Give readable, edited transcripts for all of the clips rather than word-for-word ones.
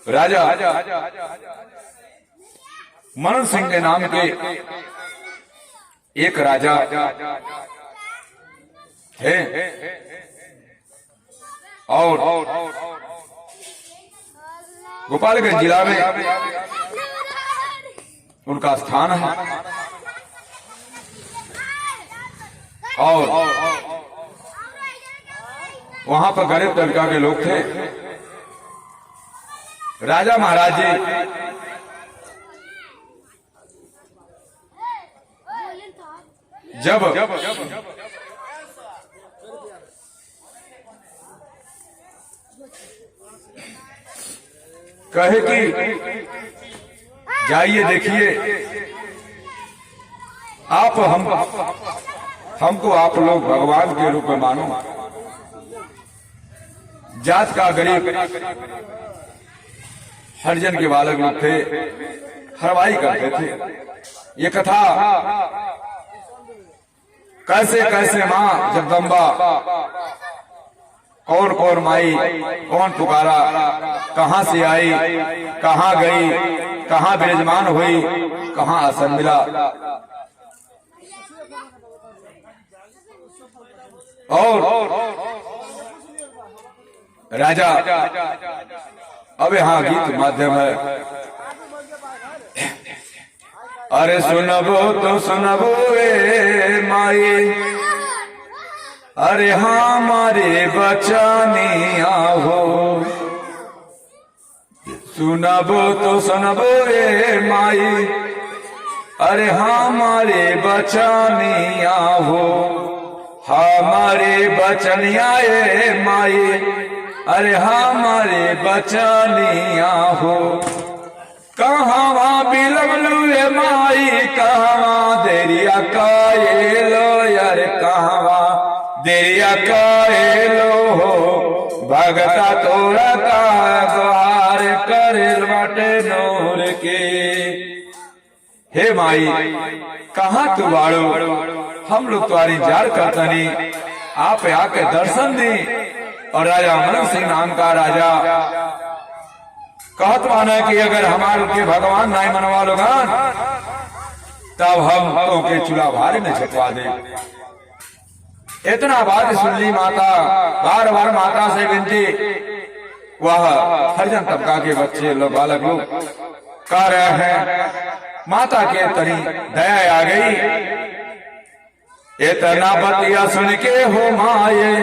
राजा मनन सिंह के नाम के एक राजा थे और गोपालगंज जिला में उनका स्थान है। और वहां पर गरीब तबका के लोग थे। राजा महाराज जी जब कहे कि जाइए देखिए, आप हमको आप लोग भगवान के रूप में मानो। जात का गरीब हरिजन के बालक लोग थे, हरवाई करते थे। ये कथा कैसे कैसे माँ जगदम्बा, कौन कौन माई, कौन पुकारा, कहां से आई, कहां गई, कहां विराजमान हुई, कहां आसन मिला। और राजा अब यहाँ गीत माध्यम है। अरे सुनबो तो सुनबो ए माई, अरे हमारे बचानिया हो। सुनबो तो सुनबो ए माई, अरे हमारे बचानिया हो। हमारे बचनिया ए माई, अरे हमारे बचनिया हो। कहाँ बिलबलू ए माई, कहाँ देरिया कायलो यार, कहाँ देरिया कायलो हो। भगता तोरा का द्वार करेल बाटे नूर के। हे माई कहाँ तू बाड़ो, हम लोग तुम्हारी इंतजार करतनी, आप आके दर्शन दी। और राजा मनन सिंह नाम का राजा कहत माना कि अगर हमारे के भगवान नहीं मनवा लोगा तब हम के चूल्हा भारी में छपवा दे। इतना बात सुन ली माता, बार बार माता से विनती। वह हरिजन तबका के बच्चे लोग, बालक लोग कह रहे हैं। माता के तरी दया आ गई। इतना बतिया सुन के हो माये,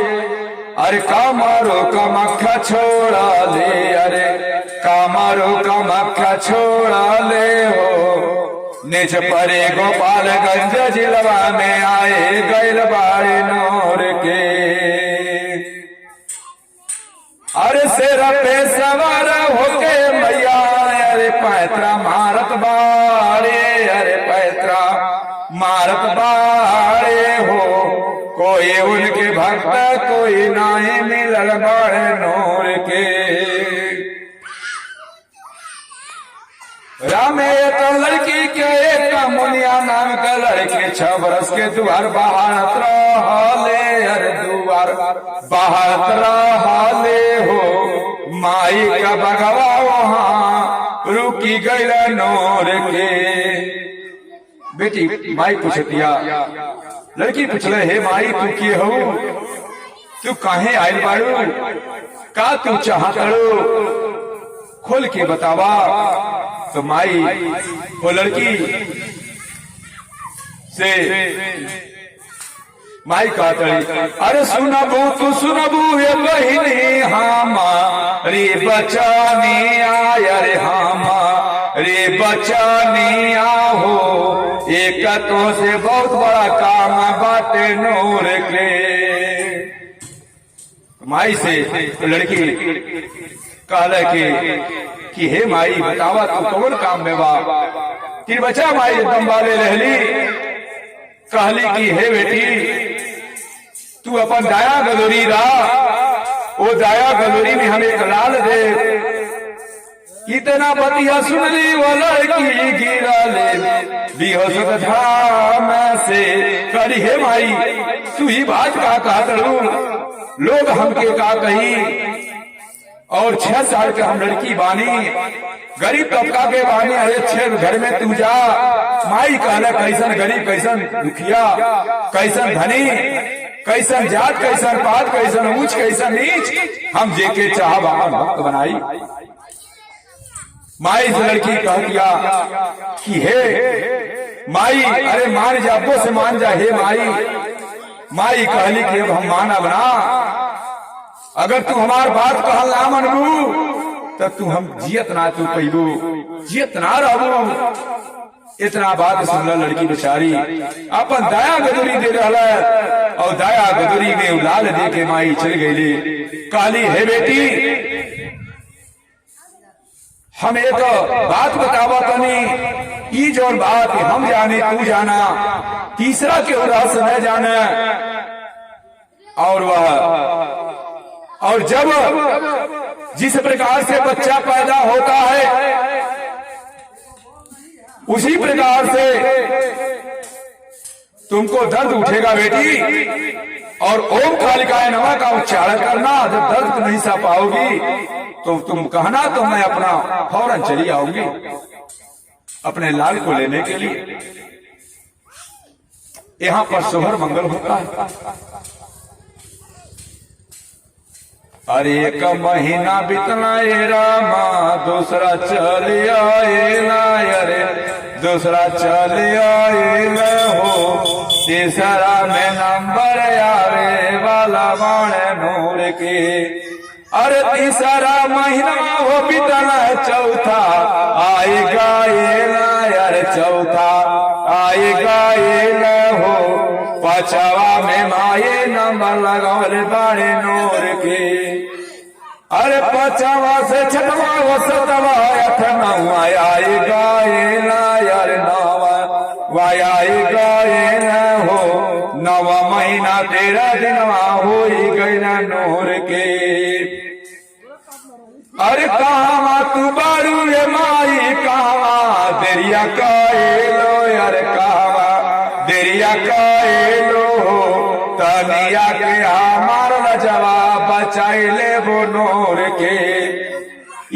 अरे कामारो कमख्या छोड़ा ले, अरे कामारो कमख्या छोड़ा ले हो। निज परे गोपालगंज जिलवा में आए गैल बाड़े नौर के। अरे सिर पे सवार होके मैया, अरे पैतरा मारत बाड़े, अरे पैतरा मारत बाड़े हो। कोई उनके भक्त कोई नाई मिलल बाड़े नूर के। रामे तो लड़की के एक मुनिया नाम का लड़की 6 बरस के द्वार बहारत रहले, अरे द्वार बहारत रहले हो। माई का बगवा वहां रुकी गईल नूर के। बेटी माई पूछतिया, लड़की पूछले, हे माई तू के हो, तू काहे आयल बाड़ू, का तू चाहत हो, खोल के बतावा। तो माई वो लड़की से माई कहती, अरे सुनबू तू सुनबू ये बहिनी हमारी बचानिया, अरे हमारे बचानिया हो। एक तो से बहुत बड़ा काम बाटे नूर के। माई से लड़की कहले कि हे माई बतावा तू कौन काम में बा। कि बचा माई एकदम वाले रहली, कहली कि हे बेटी तू अपन दाया गलोरी रहा, वो दाया गलोरी में हमें एक लाल दे। इतना बतिया सुन ली वो लड़की गिरा ले बेहोश धाम से। करी हे माई तू ही बात का कहत रहू, लोग हमके का कही। और 6 साल के हम लड़की बानी, गरीब तबका के बानी, अरे 6 घर में तू जा। माई कहला कैसन गरीब कैसन दुखिया, कैसन धनी, कैसन जात कैसन पात, कैसन ऊंच कैसन नीच, हम जेके चाह बाबा भक्त बनाई। माई से लड़की कह दिया कि हे माई, अरे मान जा, अब्बो से मान जा, हे माई। माई कहली कि अब हम माना बना, अगर तू हमार बात कहल ना मनबू तो तू हम जियत ना तू पैबू, जियत ना रहबू। इतना बात सुनला लड़की बेचारी अपन दया गदुरी दे रहा, और दया गदुरी में उलाल दे के माई चल गई। कहली हे बेटी, हम एक बात बतावा तनी, ई जो बात हम जाने तू जाना, तीसरा के उदास न जाने। और जब जिस प्रकार से बच्चा पैदा होता है उसी प्रकार से तुमको दर्द उठेगा बेटी, और ओम कालिकाय नमः का उच्चारण करना। जब दर्द नहीं सा पाओगी तो तुम कहना तो मैं अपना फौरन चली आऊंगी अपने लाल को लेने के लिए। यहाँ पर सोहर मंगल होता है। अरे 1 महीना बीतना ए रामा, दूसरा चल आए ना, अरे दूसरा चल आए न हो, तीसरा में नंबर आवे वाला बाणे नूर के। अरे तीसरा महीना हो बीतना, चौथा आएगा ये ना, अरे चौथा आएगा ये न हो, 5वां में माये नंबर लगावले बाणे नूर के। अरे 5वां से 6वां वो 7वां 8वां आएगा ये ना, यार 9वां आएगा ये न हो, 9वां महीना 13 दिनवा हो गई ना नूर के। अरे कहाँ तू बारू रे माई, कहाँ देरिया काए लो, यार कहाँ देरिया काए लो, तनिया के हमार जवाब बचाइले वो नूर के।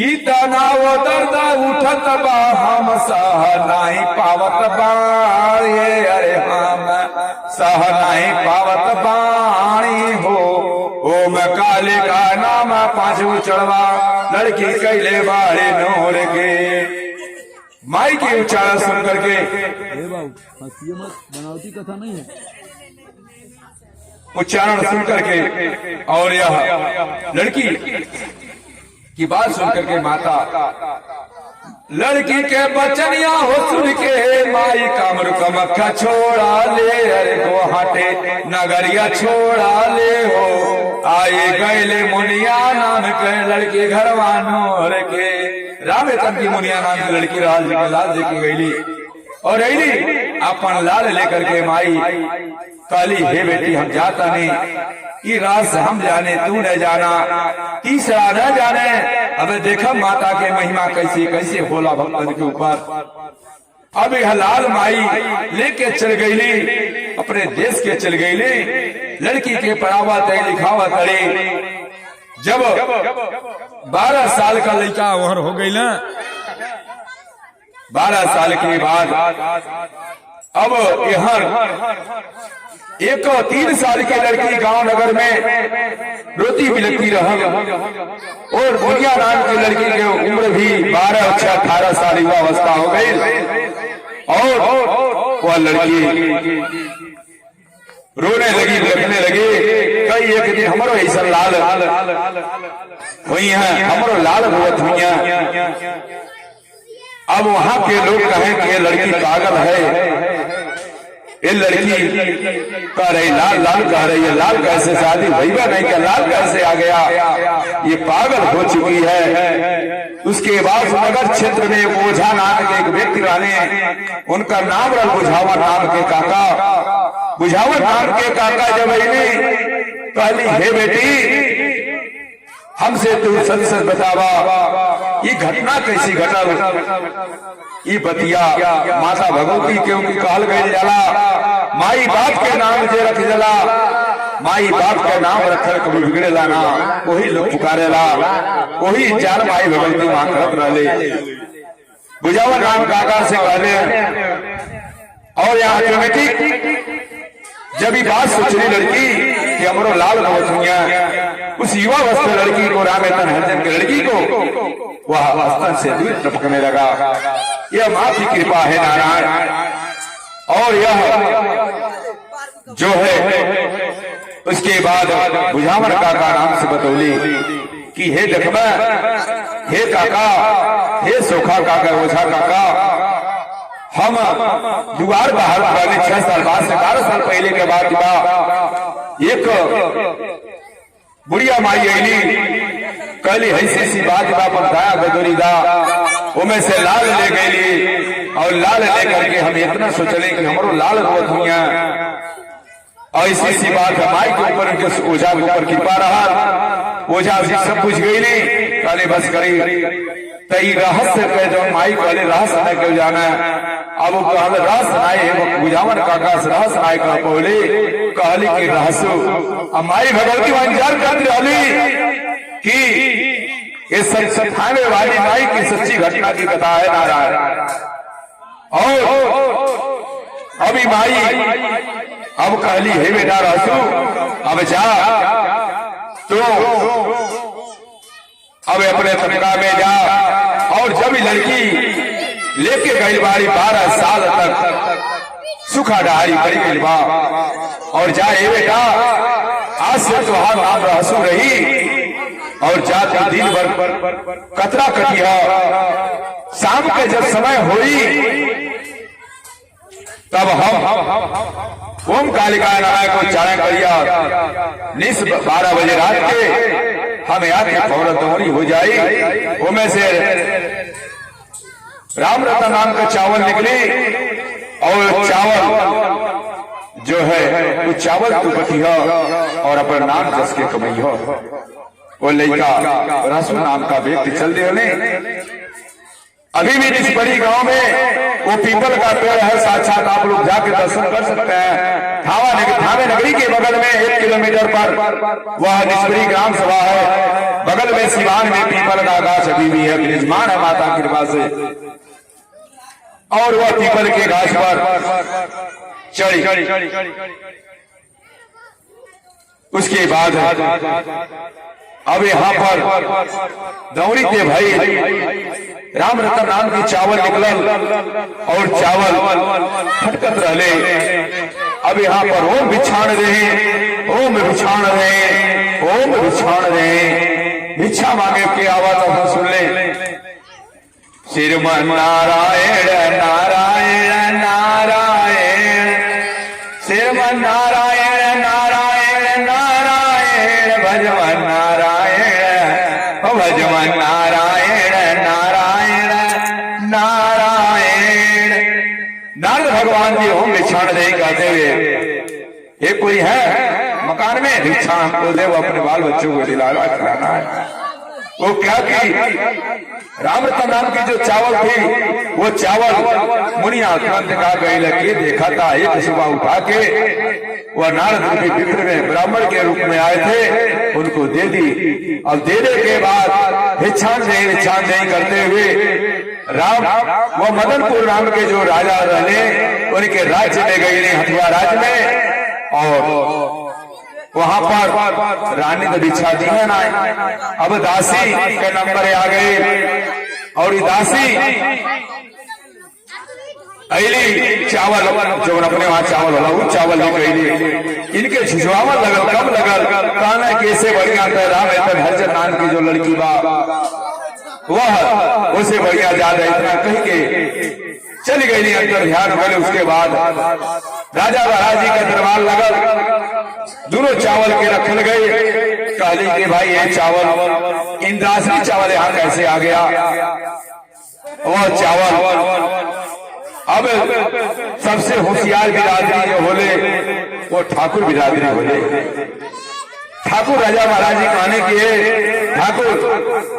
इतना वो दर्द उठत बा, हम सह नहीं पावत बाणी, अरे हम सह नहीं पावत बाणी हो। ओम काली का नाम 5 चढ़वा, लड़की कैले बाड़े नूर के। माई की उच्चारण सुन करके, बनावटी कथा नहीं है, उच्चारण सुन करके और यह लड़की की बात सुन करके माता लड़की के बचनिया हो सुन के, माई कामर कमक्खा छोड़ा ले, अरे गुवाहाटी नगरिया छोड़ा ले हो। आए गए मुनिया नाम के लड़की घरवा नूर के। रामेतन की मुनिया नाम की लड़की लाल जी की गईली, और अली अपन लाल लेकर के माई काली, हे बेटी हम जाता नहीं, ये राज हम जाने तू न जाना, तीसरा न जाने। अब देखा माता के महिमा कैसे कैसे होला भक्तन के ऊपर। अब यह लाल माई लेके चल गईली, अपने देश के चल गईली। लड़की के पढ़ावा तय लिखावा करे। जब 12 साल का लड़का वहर हो गई ना, 12 साल के बाद अब यहाँ 3 साल की लड़की गांव नगर में रोती बिलखती रह, और दुनिया नाम की लड़की की उम्र भी 12 और 18 साल युवा अवस्था हो गई। और वह लड़की रोने लगी, बिलखने लगी। कई एक दिन हमारो ऐसा लाल हुई है, हमारो लाल हुआ हुई। अब वहां के लोग कहें कि ये लड़की पागल है, ये लड़की कह रही लाल लाल कह रही है, लाल कैसे शादी भैया नहीं क्या, लाल कैसे आ गया, ये पागल हो चुकी है। उसके बाद नगर क्षेत्र में ओझा नाम के एक व्यक्ति रहने, उनका नाम रहा बुझावर नाम के काका। बुझावर नाम के काका जब कहली, हे बेटी हमसे तू सच सच बतावा, ये घटना कैसी घटल, ये बतिया माता भगवती क्योंकि कहल गई जाला, माई बाप के नाम जे रख जला, माई बाप का नाम रखल कभी बिगड़ेला ना, वही लोग पुकारेला, वही चार माई भगवती वहां करत रहले। बुझावन राम काका से कहले और यहाँ ऑटोमेटिक जब ये बात सोच रही लड़की कि हमरो लाल भवतिया उस युवा अवस्था लड़की को राम एतन हरिजन की लड़की को वह अवस्था से दूर टपकने लगा। यह माँ की कृपा है नारायण। और यह जो है उसके बाद बुझावन काका नाम से बतौली कि हे देखबा, हे काका, हे सोखा काका, ओझा काका, हम जुगार बाहर वाले 6 साल बाद से 12 साल पहले के बाद एक बुढ़िया माई अली कहली ऐसी सी बात पर दया गदोरी दा उमें से लाल ले गई और लाल लेकर के हम इतना सोचले कि हमरो लाल रोत हुआ। ऐसी सी बात है माई के ऊपर उनके ओझा के ऊपर कृपा रहा। ओझा जी सब कुछ गई नहीं कहले बस करी तई रहस्य कह जो माई कहले रहस्य न क्यों जाना। अब कहले रहस्य आए बुझावन काका से रहस्य आए कह बोले कहली कि रहस्य अब माई भगवती इंतजार करती रहली कि इस सत्यावे वाली माई की सच्ची घटना की कथा है नारायण। और अभी माई अब कहली हे बेटा रहसू अब जा तो अब अपने तबका में जा। और जब लड़की लेके गई बारी 12 साल तक सुखा डारी बड़ी गलबा और जाए बेटा आज से तुहार नाम रहसू रही और जाते दिन भर कतरा कटिया। शाम के जब समय हुई तब हम ओम कालिका नारायण को चारण करिया निस 12 बजे रात के हम याद के फौरन दौड़ी हो जाई। उनमें से राम रतन नाम का चावल निकली और चावल जो है वो चावल तू बटिया और अपना नाम जस के कमई हो। वो लड़का रसू नाम का व्यक्ति चल रहे अभी भी इस बड़ी गांव में वो पीपल का पेड़ है, साक्षात आप लोग जाके दर्शन कर सकते हैं। थावे नगरी के बगल में 1 किलोमीटर पर वह निष्परी ग्राम सभा है। बगल में सिवान में पीपल का गाछ अभी भी है, विराजमान है माता की कृपा से। और वह पीपल के गाछ पर चढ़ी उसके बाद अब यहाँ पर दौड़ी के भाई राम रतन नाम की चावल निकलल और चावल फटकत रहले। अब यहाँ पर ओम बिछाण रहे, ओम बिछाण रहे, ओम बिछाण रहे, भिक्षा मांगे के आवाज हम सुन ले। श्रीमन नारायण नारायण नारायण, श्रीमन नारायण नारायण नारायण, भजमन भजमन नारायण नारायण नारायण। नारद भगवान जी ओम भिक्षाण दे कहते हुए एक कोई है मकान में भिक्षा हमको दे, वो अपने बाल बच्चों को दिलाना खिलाना है। वो क्या की राम रतन नाम की जो चावल थी वो चावल मुनिया तुरंत का गई लगी देखा था। एक सुबह उठा के वह नारद के मित्र में ब्राह्मण के रूप में आए थे उनको दे दी। और देने के बाद भिक्षान नहीं करते हुए राम वो मदनपुर नाम के जो राजा रहे उनके राज्य में गई हथुआ राज्य में और वहां पर रानी ने भिक्षा दी है ना। अब दासी के नंबर आ गए और दासी अली चावल जो अपने वहां चावल होला वो चावल लेके इनके झुझवावल लगल कब लगल कहना कैसे बढ़िया राम एतन हरिजन नाम की जो लड़की बा वह उसे बढ़िया ज्यादा इतना कह के चली गई अंदर ध्यान बोले। उसके बाद राजा महाराज जी का दरबार लगल, दोनों चावल के रखल गए। कहली कि भाई ये चावल इंद्रासनी चावल यहाँ कैसे आ गया। वह चावल अब सबसे होशियार बिरादरी जो बोले वो ठाकुर बिरादरी बोले। ठाकुर राजा महाराज जी कहने की ठाकुर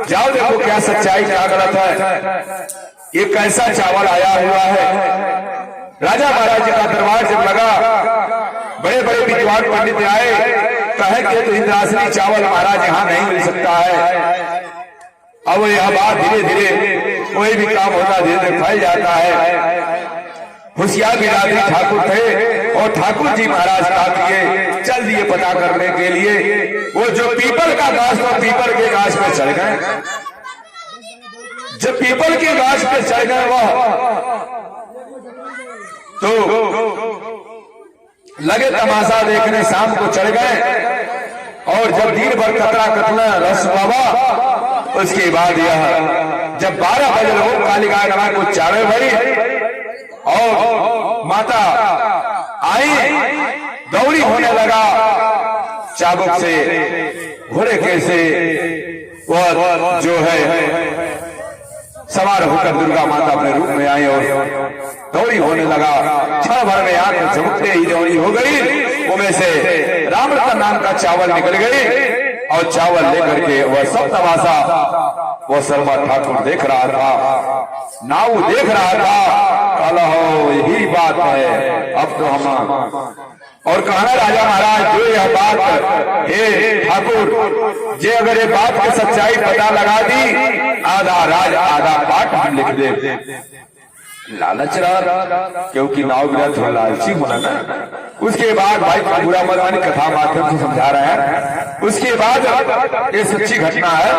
जाओ देखो क्या सच्चाई क्या गलत है, ये कैसा चावल आया हुआ है। राजा महाराज जी का दरबार जब लगा बड़े बड़े विद्वान पंडित आए कहे कि तो इंद्रासनी चावल महाराज यहाँ नहीं मिल सकता है। अब यह बात धीरे धीरे कोई भी काम होता धीरे धीरे फैल जाता है। होशियार बिरादरी ठाकुर थे और ठाकुर जी महाराज का किए चल दिए पता करने के लिए। वो जो पीपल का गाछ था, पीपल के गाछ पे चढ़ गए। जब पीपल के गाछ पे चढ़ गए वह तो लगे तमाशा देखने, शाम को चढ़ गए और जब दिन भर कतरा कतना रस बाबा, उसके बाद यह जब 12 बजे लोग कालिका नमा को चारे भरी और माता आई, दौड़ी होने लगा चाबुक से घोड़े कैसे वह जो है सवार होकर दुर्गा माता अपने रूप में आई और दौड़ी होने लगा। क्षण भर में आंख झपकते ही दौड़ी हो गई। उनमें से रामरतन नाम का चावल निकल गई और चावल लेकर के वह सब तमाशा वह शर्मा ठाकुर देख रहा था, नाऊ देख रहा था। कल हो यही बात है, अब तो हम और कहना राजा महाराज जो यह बात हे ठाकुर जे अगर ये बात की सच्चाई पता लगा दी, आधा राज आधा पाठ हम लिख दे। लालच रहा क्योंकि नाव ग्रंथ लालची होना ना। उसके बाद भाई बुरा मत मानी, कथा माध्यम से समझा रहे हैं। उसके बाद ये सच्ची घटना है।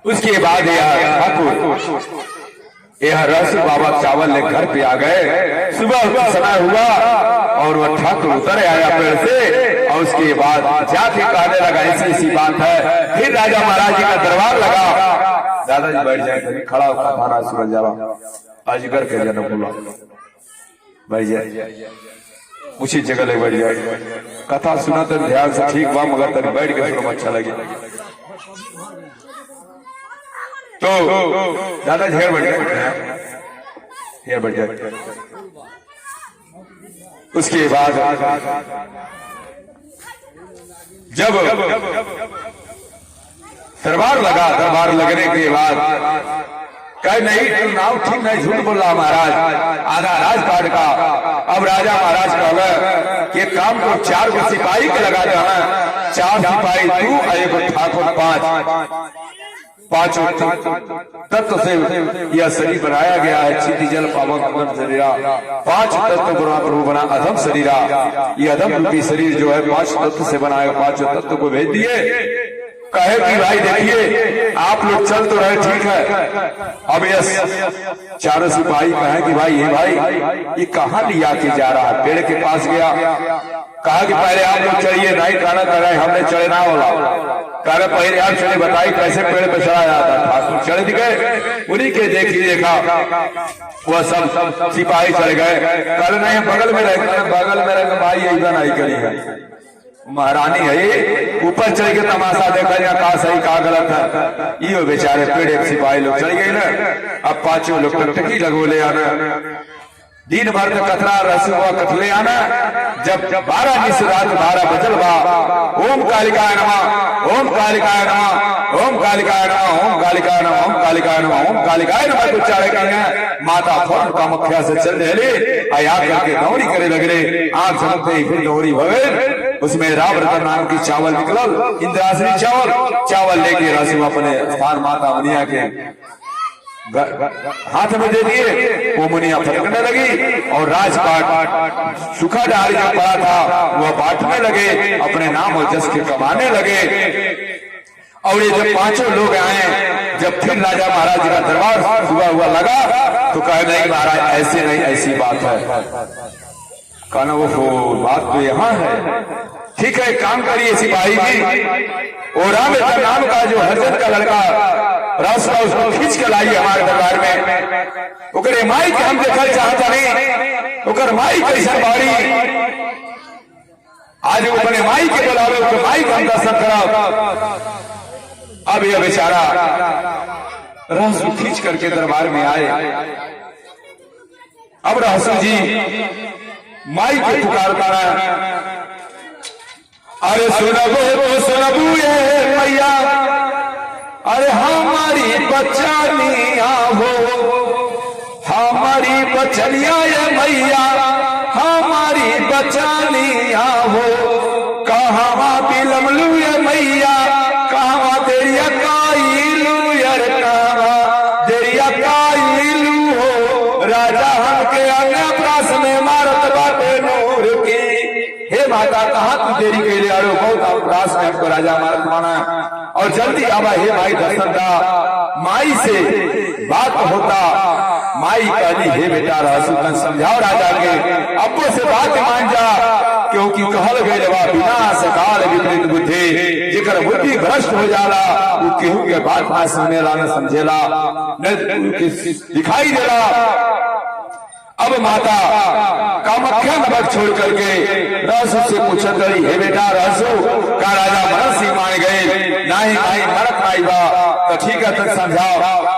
उसके बाद यह ठाकुर यह रहस्य बाबा चावल ले घर पे आ गए। सुबह का समय हुआ और वह ठाकुर उतर आया पेड़ से और उसके बाद जाके कहने लगा ऐसी ऐसी बात है। फिर राजा महाराज जी का दरबार लगा। दादाजी बैठ जाए, खड़ा होकर थाना सूरज जावा अजगर के जन्म बोला बैठ जाए, उसी जगह ले बैठ जाए। कथा सुना तो ध्यान से ठीक बा, मगर तक बैठ के सुनो अच्छा लगे। तो दादा घेर बैठ जाए। उसके बाद जब दरबार लगा, दरबार लगने के बाद कह नहीं तू नाव ठीक नहीं, झूठ बोल रहा महाराज, आधा राजपाट का। अब राजा महाराज कहला कि काम को 4 को सिपाही के लगा देना, 4 सिपाही तू और एक ठाकुर, 5 तत्व से यह शरीर बनाया गया है। क्षिति जल पावन शरीरा, 5 तत्व प्रभु बना अधम शरीरा। ये अधम रूपी शरीर जो है 5 तत्व से बनाया, 5 तत्व को भेज दिए। कहे कि भाई देखिए आप लोग चल तो रहे ठीक है, अब यह 4 सिपाही कहे कि भाई ये कहाँ लिया के जा रहा है। पेड़ के पास गया, कहा कि पहले आप लोग चढ़िए, नहीं खाना कर रहे हमने चढ़े ना होला। कह रहे पहले आप चढ़े, बताइए कैसे पेड़ पे चढ़ा जाता। ठाकुर चढ़ गए, उन्हीं के देखा वह सब सिपाही चढ़ गए। कह रहे नहीं बगल में रहते, बगल में रहकर भाई ऐसा नहीं करी है, महारानी है। ऊपर चढ़ के तमाशा देखा या कहा सही कहा गलत है। ये बेचारे पेड़ एक सिपाही लोग चढ़ गए ना। अब 5 लोग टकटकी लगो ले आना, दिन भर का कतरा रस हुआ कथले आना। जब 12 निस रात 12 बजल बा, ओम कालिकाय नमः, ओम कालिकाय नमः, ओम कालिकाय नमः, ओम कालिकाय नमः, ओम कालिकाय नमः, ओम कालिकाय नमः को चारे कहेंगे। माता फौरन कामख्या से चल रहे आया करके दौड़ी करे लग रहे। आंख झपकते ही फिर दौड़ी भगे। उसमें रामरतन नाम की चावल निकल, इंद्रासनी चावल लेके रसू अपने स्थान माता मुनिया के हाथ में दे दिए। वो मुनिया फटकने लगी और राजपाट सूखा डाल जो पड़ा था वह बांटने लगे, अपने नाम और जस के कमाने लगे। और ये जब 5 लोग आए, जब फिर राजा महाराज जी का दरबार हुआ लगा तो कहे नहीं महाराज ऐसे नहीं, ऐसी बात है। कहना वो बात तो यहाँ है, ठीक है काम करिए सिपाही जी। और रामरतन नाम का जो हरजन का लड़का रास्ता उसको खींच के लाइए हमारे दरबार में। ओकरे माई के हम देखल चाहता नहीं, ओकर माई कैसे बाड़ी आज अपने माई के बुलावे, ओकर माई का हम दर्शन कराओ। अब यह बेचारा रहसू खींच करके दरबार में आए। अब रहसू जी माई के पुकारता है, अरे सुनबू ये मैया, अरे हमारी बचनिया हो, हमारी बचनिया ये मैया, हमारी बचनिया हो। का कहावा बिलमलू ये मैया कहावा देरिया काईलू यार कहावा देरिया काईलू हो राजा हमके अन्य प्रास में मारत बाटे नूर की। हे माता कहाँ तू देरी के लिए आड़ो बहुत प्रास में हमको राजा मारत माना और जल्दी आवा। हे माई दर्शन दा माई से बात होता। माई कहली हे बेटा रहसु तन समझाओ राजा के अब्बो से बात मान जा क्योंकि कहल गए बा विनाश काल विपरीत बुद्धि जेकर बुद्धि भ्रष्ट हो जाला वो केहू के बात ना सुनेला न समझेला न दिखाई देला। अब माता कामाख्या नगर छोड़ करके रहसु से पूछत रही हे बेटा रहसु का राजा महर्षि मान गए नाही माई मरत माई बा तो ठीक है तक समझाओ।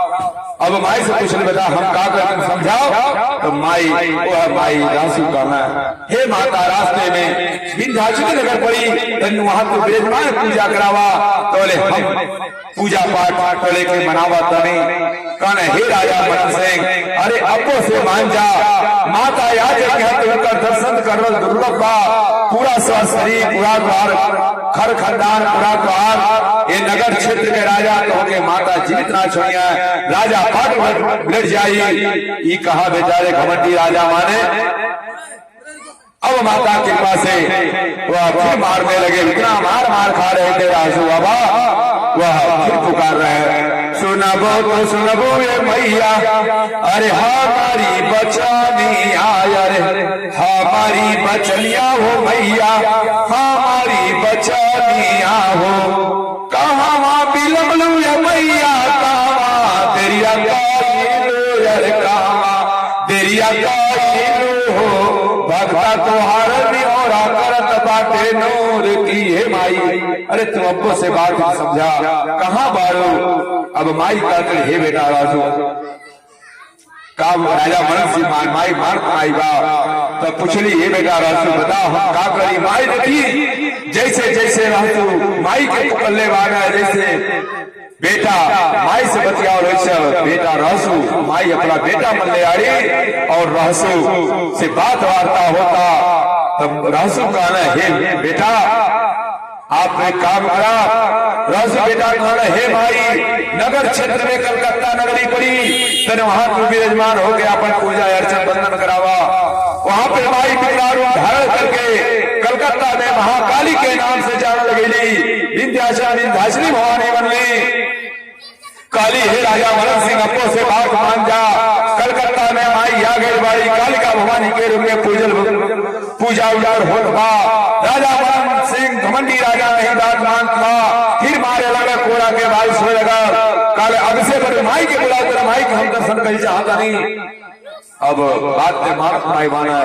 अब माई से पूछने बेटा हम का कर समझाओ तो माई माई रहसु कहना हे माता रास्ते में विंध्याचल नगर पड़ी तन वहां तो विराजमान पूजा करावा तोले हम पूजा पाठ तोले के मनावा तने कहना हे राजा मनन सिंह अरे अब्बो से मान जा माता याद कहते होकर दर्शन कर दुर्लभ बा पूरा शरीर पूरा द्वार खर खंडान पूरा द्वार ये नगर क्षेत्र के राजा तो के माता जीवित ना छोड़िया राजा फाट लड़ जाई ये कहा बेचारे घमंडी राजा माने। अब माता कृपा से वह फिर मारने लगे इतना मार मार खा रहे थे राजू बाबा वह फिर पुकार रहे हैं सुनबो तो सुनबो ये मैया अरे हमारी बचानी आया रे हमारी बचनिया हो मैया हमारी बचानी हो कहाँ बिलमलू ये मैया कहाँ तेरिया काईलू यार कहाँ तेरिया काईलू हो भक्ता तोहार निहोरा करत बाटे नूर की। हे माई अरे तुम अब्बो से बात समझा कहाँ बारो। अब माई कहते हे बेटा राजू का राजा मनन सिंह माई मार आई बा तो पूछली हे बेटा राजू बताओ हम का करी। माई देखी जैसे जैसे राजू माई के पकड़ले वाला जैसे बेटा माई से बतियाओ वैसे बेटा रहसु माई अपना बेटा मन ले आई और रहसु से बात वार्ता होता तब रहसु कहना हे बेटा आपने काम करा। रहसु बेटा कहना हे माई नगर क्षेत्र में कलकत्ता नगरी पड़ी तने वहां तू विराजमान हो गया अपन पूजा अर्चन बंधन करावा। वहां पे माई विकराल रूप धारण करके कलकत्ता में महाकाली के नाम से जान लगेली विंध्याचली भवानी बनली काली। हे राजा मनन सिंह अब्बो से बात मान जा कलकत्ता में माई आ गई बाड़ी कालिका भवानी के रूप में पूजा उजाड़ होत बा। राजा मनन सिंह घमंडी राजा नहीं बात मानता फिर मारे लगा कोड़ा के भाई सोए लगा काल अब से बड़े माई के बुला कर माई के हम दर्शन कर चाहता नहीं। अब बात में मारत माई माना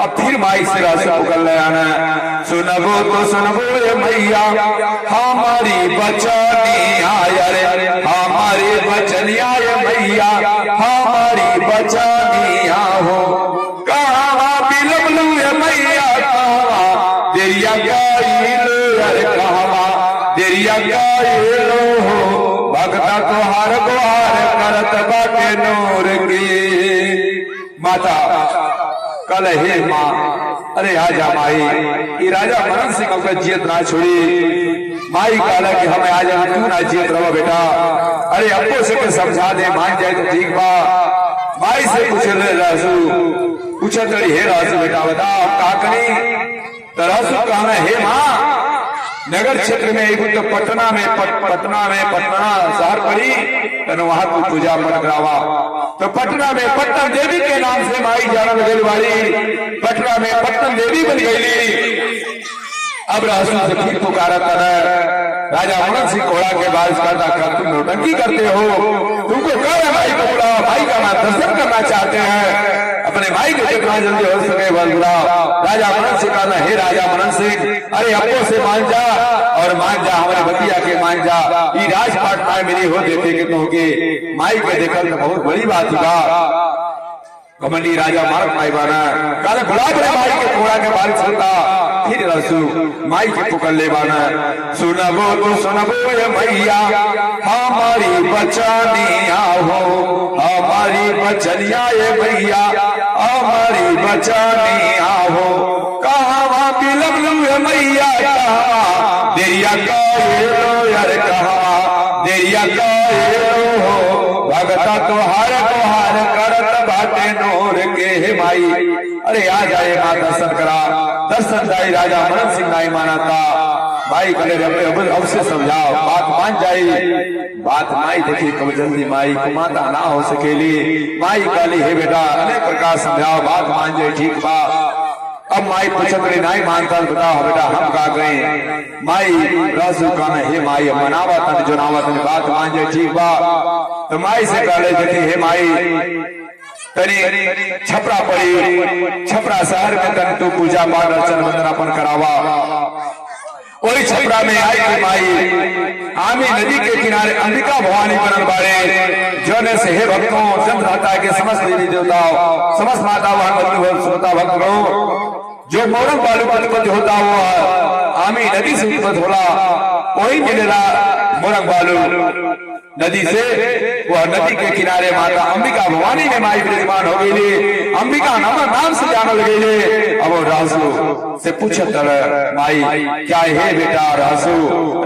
अब फिर माई से राशि पकड़ ले आना सुनबो तो सुनबो ये मैया हमारी बचनी आया रे हमारी बचनिया ये मैया हमारी बचनी हो कहाँ बिलमलू ये मैया कहाँ देरिया काईलू अरे कहाँ देरिया काईलू हो भक्ता तोहार गुहार करत बाटे नूर की। माता कल हे माँ अरे आजा माई ये राजा मनन सिंह का जियत ना छोड़ी। माई कहला कि हमें आज तू ना जियत रहो बेटा अरे अब्बो से के समझा दे मान जाए तो ठीक बा। माई से पूछ रहे राजू पूछत रही हे राजू बेटा बता का करी तो राजू कहना हे माँ नगर क्षेत्र में एक तो पटना में पटना शहर पड़ी तो वहां को पूजा मत करावा तो पटना में पट्टन देवी के नाम से माई जाना गई वाली पटना में पट्टन देवी बन गई। अब रहसु से फिर पुकारा राजा मनन सिंह घोड़ा के बारिश करता कर तुम नौटंकी करते हो तुमको कह भाई को बुलाओ भाई का दर्शन करना चाहते हैं अपने भाई को जितना जल्दी हो सके बुलाओ। राजा मनन सिंह कहना हे राजा मनन सिंह अरे अब्बो से मान जा और मान जा हमारे बतिया के मान जा ये राजपाट माए मेरी हो देते कि तुमके माई के देखल तो बहुत बड़ी बात हुआ। घमंडी राजा मारत माई बाना काले बुला बड़े माई के घोड़ा के बारिश होता फिर रसू माई के पुकार ले बाना सुनबो तो सुनबो ये मैया हमारी बचनी हो हमारी बचनिया ये मैया हमारी बचनी हो कहाँ बिलमलू ये मैया देरिया कहेलो यार कहा देरिया कहेलो हो भगता तोहार तोहार करत बाटे नूर के हे माई। अरे आ जाए माँ दर्शन करा दर्शन दाई राजा मनन सिंह नाई माना था भाई कले अब से समझाओ बात मान जाई बात माई देखी कब जल्दी माई को माता ना हो सकेली माई काली हे बेटा अनेक प्रकार समझाओ बात मान जाए ठीक बा। अब माई पूछत रही नहीं मानता बताओ बेटा हम का गए माई रासू का हे माई मनावा तन जुनावा तन बात मान जाए ठीक बा। तो माई से काले देखी हे माई तनी छपरा पड़ी छपरा शहर में तन तू पूजा पाठ अर्चन वंदनापन करावा। वही छपरा में आई थी माई आमी नदी के किनारे अंबिका भवानी बनल बाड़े जोने से हे भक्तों जब रहता है कि समस्त देवी देवताओं समस्त माता वहां श्रोता भक्तों जो मोरंग बालू का उत्पत्ति होता हुआ आमी नदी से उत्पत्ति होला वही मिलेला मोरंग बालू नदी से वह नदी के किनारे माता अंबिका भवानी में माई विराजमान हो गई अंबिका नाम से जाने लगे। अब रासू से पूछत माई क्या है बेटा रासू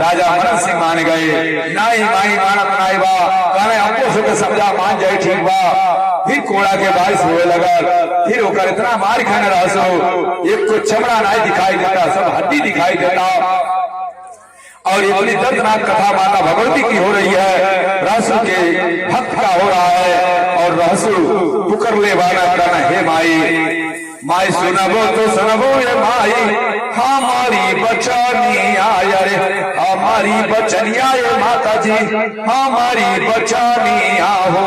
राजा मनन सिंह मान गए नाई माई मानत नाई बा कहने हमको से समझा मान जाए ठीक बा। फिर कोड़ा के बारिश होने लगा फिर होकर इतना मार खाने रासू एक को चमड़ा नहीं दिखाई देता सब हड्डी दिखाई देता और इतनी दर्दनाक कथा माता भगवती की हो रही है रासू के भक्त का हो रहा है और रासू पुकर ले वाला करना हे माई माई सुनबो तो सुनबो ये माई हमारी बचनिया रे हमारी बचनिया ये माता जी हमारी बचनिया हो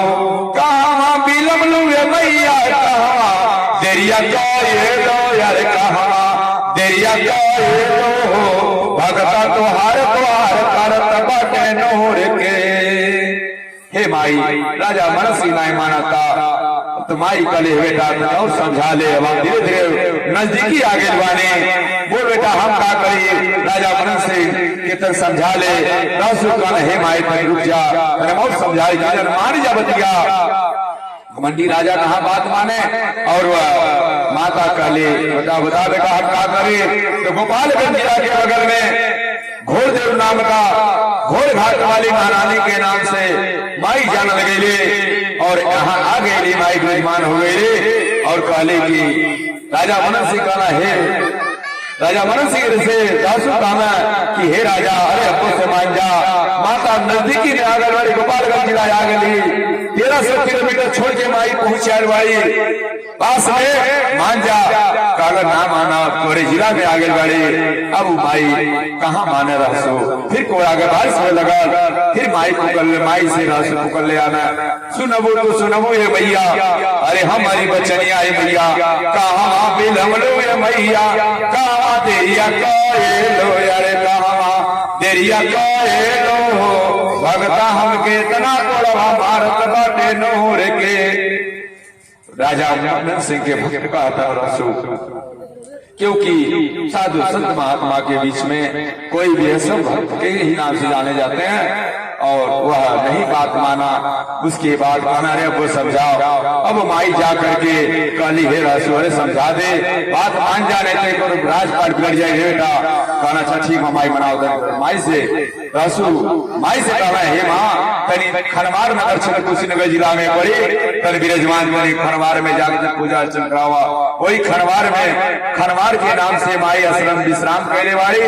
कहाँ बिलम लू ये मैया कहाँ देरिया कहेलो यार कहाँ देरिया कहेलो हो भगता तोहार तोहार करत बाटे नूर के हे माई राजा मनन सिंह नाई माना था तो माई कले बेटा और समझा ले अब धीरे धीरे नजदीकी आगे बाने बोल बेटा हम का करी राजा मनन सिंह के तक समझा ले रासू का हे माई पर रुक जा मैंने बहुत समझाई मान जा बतिया मंडी राजा कहा बात माने और माता काली बता बेटा हम का करे तो गोपालगंज जिला के बगल में घोड़देव नाम का घोड़ घाट वाली महारानी के नाम से माई जान लगे और यहाँ आ गई माई विराजमान हो गई और कहले की राजा मनन सिंह कहना है राजा मनन सिंह से दासू कहना कि हे राजा अरे अब्बो से मान जा माता नजदीकी में आंगनबाड़ी गोपालगंज जिला आ गई 1300 किलोमीटर छोड़ के माई पहुंची आलवाड़ी पास में मान जा कागर ना माना तोरे जिला में आगे बढ़े अब माई कहाँ माने रासू फिर कोई आगे बारिश में लगा फिर माई पुकल ले माई से रासू पुकल ले आना सुनबो तो सुनबो ये भैया अरे हमारी बचनिया ये भैया कहाँ बिलम लो ये मैया कहाँ देरिया कहेलो यारे कहाँ देरिया कहेलो भगता हमके तना तोड़ा भारत बाटे नूर के। राजा मनन सिंह के भक्त का था रासू क्योंकि साधु संत महात्मा के बीच में कोई भी है सब भक्त के ही नाम से जाने जाते हैं और वह नहीं बात माना उसके बाद कहना रे वो समझाओ अब माई जा करके काली हे रासू अरे समझा दे बात मान जाने तो राजपाट बिगड़ जाए बेटा कहना अच्छा ठीक माई मनाओ माई से रासू माई से कहना हे माँ तनी खनवार में दर्शन कुशीनगर जिला में पड़ी तन विराजमान बनी खनवार में जाकर पूजा अर्चन करावा वही खनवार के नाम से माई आश्रम विश्राम करने वाली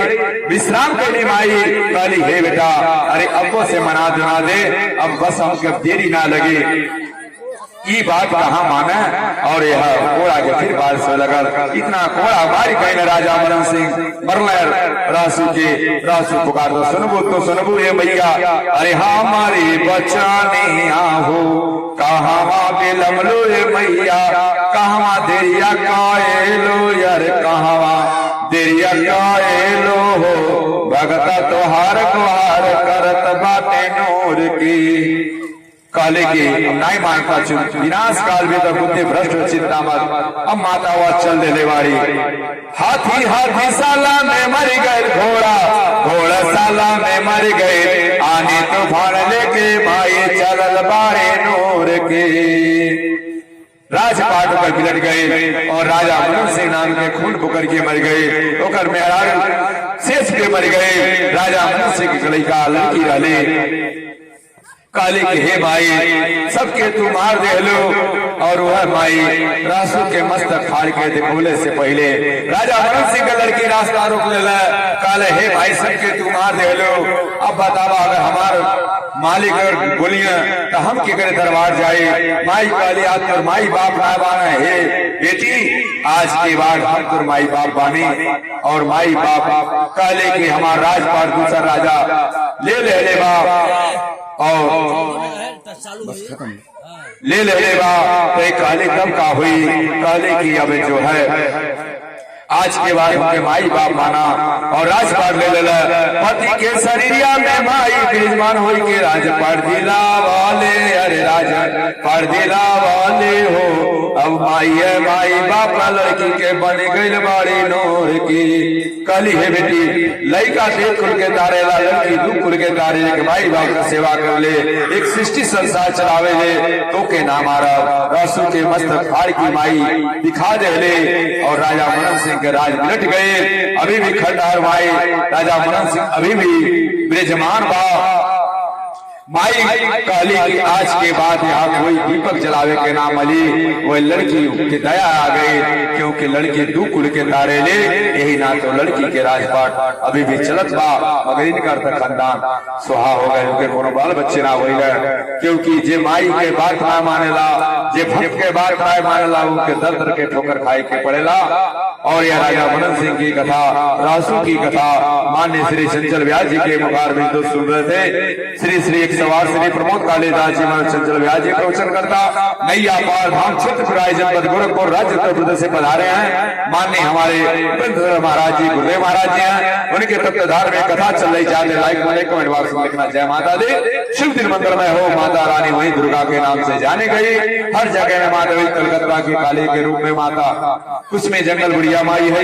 विश्राम करने माई काली हे बेटा अरे अब्बो से मना दुना दे अब बस हमको देरी ना लगे ये बात कहाँ माना और यह कोड़ा के फिर बारिश हो लगा इतना कोड़ा मारी कहने राजा मनन सिंह मरल रासू पुकार दो सुनबो ये भैया अरे हमारी बचाने हो कहाँ बिलम लो ये मैया कहाँ देरिया काएलो यार कहाँ देरिया काएलो हो भगता तोहार गुहार करत बाटे नूर की काले के नाई मानता विनाश काल में तो बुद्धि भ्रष्ट चिंता मत अब माता हुआ चल दे वारी हाथी साला में मर गए घोड़ा साला में मर गए आने तूफान लेके भाई चलल बारे नूर के राजपाट पर बिलट गए और राजा मनन सिंह नाम के खून पुकर के मर गए ओकर मेहरारू शेष के मर गए। राजा मन सिंह की गली का लड़की रहले काली के हे माई सबके तू मार दे लो। और वह माई रासू के मस्तक फाड़ के दिखोले से पहले राजा मन सिंह का लड़की रास्ता रोक ले काले हे भाई सबके तू मार दे लो। अब बतावा अगर हमार मालिक और बोलिया तो हम के करे दरबार जाए। माई काली आज तुर माई बाप ना बाना है बेटी आज के बाद हम तुर माई बाप बानी और माई बाप काले के हमार राजपाट दूसरा राजा ले बाप और ले बा तो काले कब का हुई काले की अब जो है आज के बाद उनके माई बाप माना और राजपाट ले पति के शरीरिया में माई बिजमान हो के राजपाट दिला वाले अरे राजा पार दिला वाले हो। अब माई है माई बाप लड़की के बने गई बाड़ी नोर की काली है बेटी लड़का से खुल के तारे ला लड़की दू खुल के तारे के माई बाप का सेवा कर ले एक सृष्टि संसार चलावे ले तो के नाम आरा रासू के मस्तक फाड़ की माई दिखा दे ले। और राजा मनन सिंह के राज मिलट गए। अभी भी खंडहर माई राजा मनन सिंह अभी भी विराजमान बा। माई काली की आज के बाद यहाँ कोई दीपक जलावे के नाम अली वो लड़की की दया आ गई क्योंकि लड़की दू कुल के तारे ले यही ना तो लड़की के राजपाट अभी भी चलत बा मगर इनका खानदान सुहा हो गए उनके कोनो बाल बच्चे ना हो गए क्योंकि जे माई के बात ना मानेला जे भक्त के बात ना मानेला उनके दर दर के ठोकर खाए के पड़ेला। और यह राजा मनन सिंह की कथा रासू की कथा मान्य श्री चंचल व्यास जी के मुखार में तो सुन रहे थे। श्री श्री एक सवार श्री प्रमोद कालीदास जी महाराज चंचल व्यास जी प्रवचन करता नैया पार धाम क्षेत्र जनपद गोरखपुर राज्य उत्तर प्रदेश से पधारे हैं। माननीय हमारे महाराज जी गुरुदेव महाराज जी हैं उनके तत्वधार में कथा चल रही चाहते लाइक में कमेंट बॉक्स में लिखना जय माता दी। शिव दिन मंदिर में हो माता रानी वही दुर्गा के नाम से जाने गई हर जगह में माता कलकत्ता की काली के रूप में माता कुछ में जंगल बुढ़िया माई है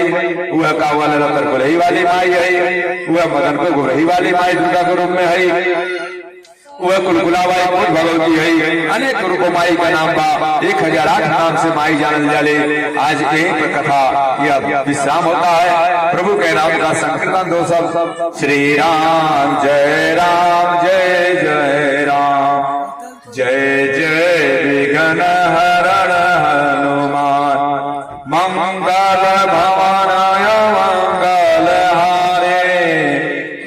वह कावल रतर गुरही वाली माई है वह मदन को गुरही वाली माई दुर्गा के रूप में है वह कुलकुलाबाई बहुत भगवती है अनेक रूप माई का नाम बा 1008 नाम से माई जानल जाले। आज यही पर कथा यह विश्राम होता है। प्रभु के नाम का संकीर्तन दो सब श्री राम जय जय राम जय जय विघ्न हरण हनुमान मंगल भवनाय मंगल हारे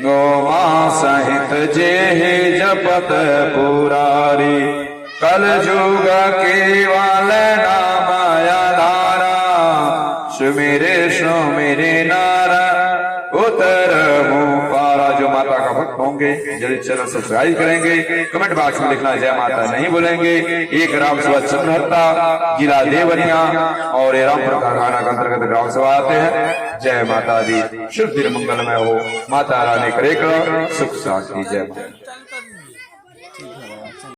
गोमा सहित जे जपत पुरारी कल जुग केवल नाम आधारा सुमेरे नारा उतर पारा। जो माता का भक्त होंगे जल्दी चैनल सब्सक्राइब करेंगे कमेंट बॉक्स में लिखना जय माता नहीं बोलेंगे। एक राम सभा चंद्रहत्ता जिला देवरिया और ये रामपुर कारखाना के अंतर्गत ग्राम सभा आते हैं। जय माता दी शुभ दिन मंगलमय हो माता रानी करे सुख शांति जय माता।